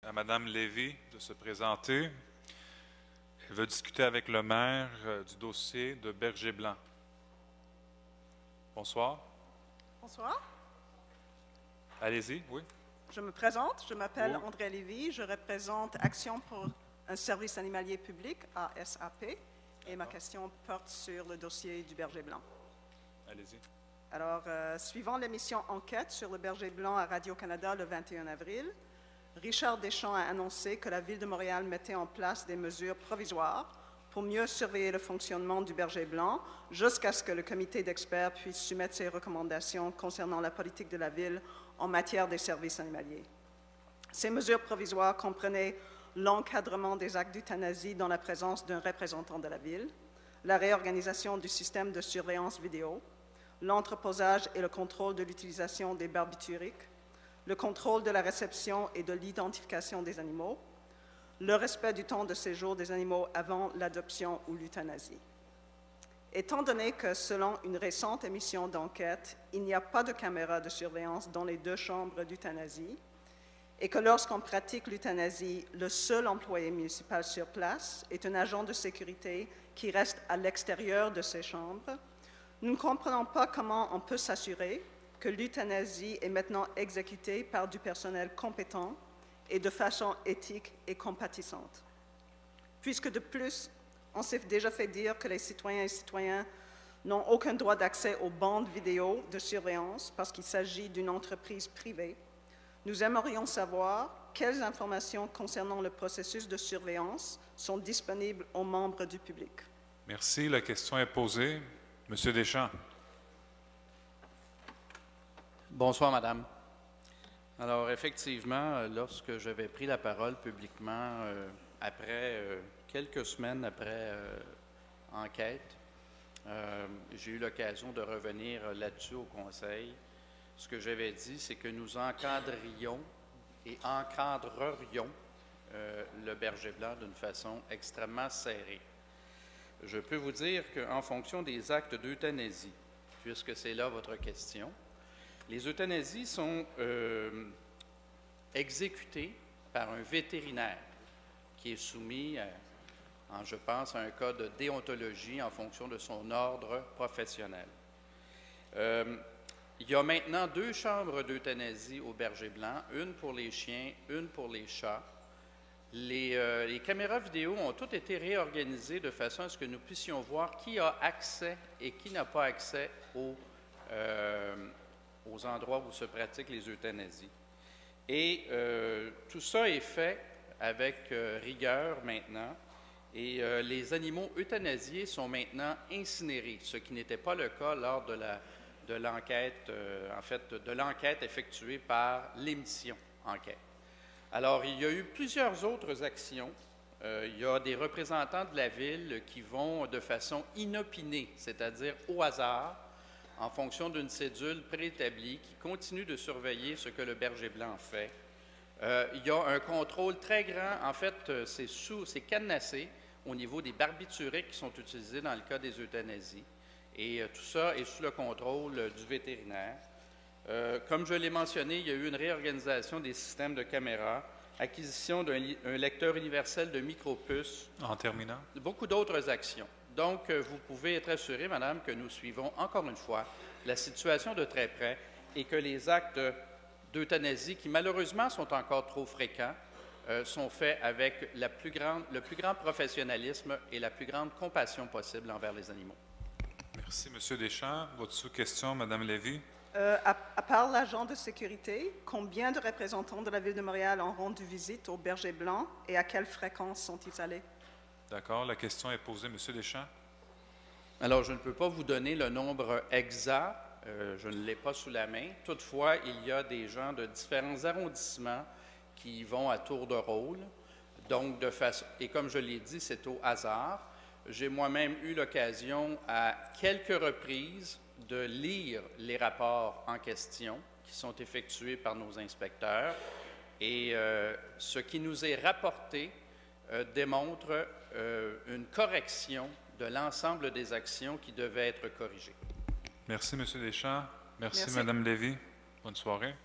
à Mme Lévy de se présenter. Elle veut discuter avec le maire du dossier de Berger-Blanc. Bonsoir. Bonsoir. Allez-y, oui. Je me présente, je m'appelle Oui. André Lévy, je représente Action pour un service animalier public, ASAP, et ma question porte sur le dossier du berger blanc. Allez-y. Alors, suivant l'émission Enquête sur le berger blanc à Radio-Canada le 21 avril, Richard Deschamps a annoncé que la Ville de Montréal mettait en place des mesures provisoires pour mieux surveiller le fonctionnement du berger blanc jusqu'à ce que le comité d'experts puisse soumettre ses recommandations concernant la politique de la Ville en matière des services animaliers. Ces mesures provisoires comprenaient l'encadrement des actes d'euthanasie dans la présence d'un représentant de la Ville, la réorganisation du système de surveillance vidéo, l'entreposage et le contrôle de l'utilisation des barbituriques, le contrôle de la réception et de l'identification des animaux, le respect du temps de séjour des animaux avant l'adoption ou l'euthanasie. Étant donné que, selon une récente émission d'enquête, il n'y a pas de caméra de surveillance dans les 2 chambres d'euthanasie et que lorsqu'on pratique l'euthanasie, le seul employé municipal sur place est un agent de sécurité qui reste à l'extérieur de ces chambres, nous ne comprenons pas comment on peut s'assurer que l'euthanasie est maintenant exécutée par du personnel compétent et de façon éthique et compatissante. Puisque de plus, on s'est déjà fait dire que les citoyens et citoyennes n'ont aucun droit d'accès aux bandes vidéo de surveillance parce qu'il s'agit d'une entreprise privée, nous aimerions savoir quelles informations concernant le processus de surveillance sont disponibles aux membres du public. Merci. La question est posée. Monsieur Deschamps. Bonsoir, Madame. Alors, effectivement, lorsque j'avais pris la parole publiquement quelques semaines après enquête, j'ai eu l'occasion de revenir là-dessus au Conseil. Ce que j'avais dit, c'est que nous encadrerions le berger blanc d'une façon extrêmement serrée. Je peux vous dire qu'en fonction des actes d'euthanasie, puisque c'est là votre question, les euthanasies sont exécutées par un vétérinaire qui est soumis, je pense, à un code de déontologie en fonction de son ordre professionnel. Il y a maintenant 2 chambres d'euthanasie au berger blanc, une pour les chiens, une pour les chats. Les caméras vidéo ont toutes été réorganisées de façon à ce que nous puissions voir qui a accès et qui n'a pas accès aux endroits où se pratiquent les euthanasies. Et tout ça est fait avec rigueur maintenant. Et les animaux euthanasiés sont maintenant incinérés, ce qui n'était pas le cas lors de l'enquête, de l'enquête effectuée par l'émission Enquête. Alors, il y a eu plusieurs autres actions. Il y a des représentants de la Ville qui vont de façon inopinée, c'est-à-dire au hasard, en fonction d'une cédule préétablie, qui continue de surveiller ce que le berger blanc fait. Il y a un contrôle très grand. En fait, c'est cadenassé au niveau des barbituriques qui sont utilisés dans le cas des euthanasies. Et tout ça est sous le contrôle du vétérinaire. Comme je l'ai mentionné, il y a eu une réorganisation des systèmes de caméras, acquisition d'un lecteur universel de micropuces. En terminant. Beaucoup d'autres actions. Donc, vous pouvez être assuré, Madame, que nous suivons encore une fois la situation de très près et que les actes d'euthanasie, qui malheureusement sont encore trop fréquents, sont faits avec le plus grand professionnalisme et la plus grande compassion possible envers les animaux. Merci, Monsieur Deschamps. Votre sous-question, Mme Lévy. À part l'agent de sécurité, combien de représentants de la Ville de Montréal ont rendu visite au berger blanc et à quelle fréquence sont-ils allés? D'accord. La question est posée, Monsieur Deschamps. Alors, je ne peux pas vous donner le nombre exact. Je ne l'ai pas sous la main. Toutefois, il y a des gens de différents arrondissements qui y vont à tour de rôle. Donc, et comme je l'ai dit, c'est au hasard. J'ai moi-même eu l'occasion à quelques reprises de lire les rapports en question qui sont effectués par nos inspecteurs. Et ce qui nous est rapporté démontre une correction de l'ensemble des actions qui devaient être corrigées. Merci, M. Deschamps. Merci, Merci. Mme Lévy. Bonne soirée.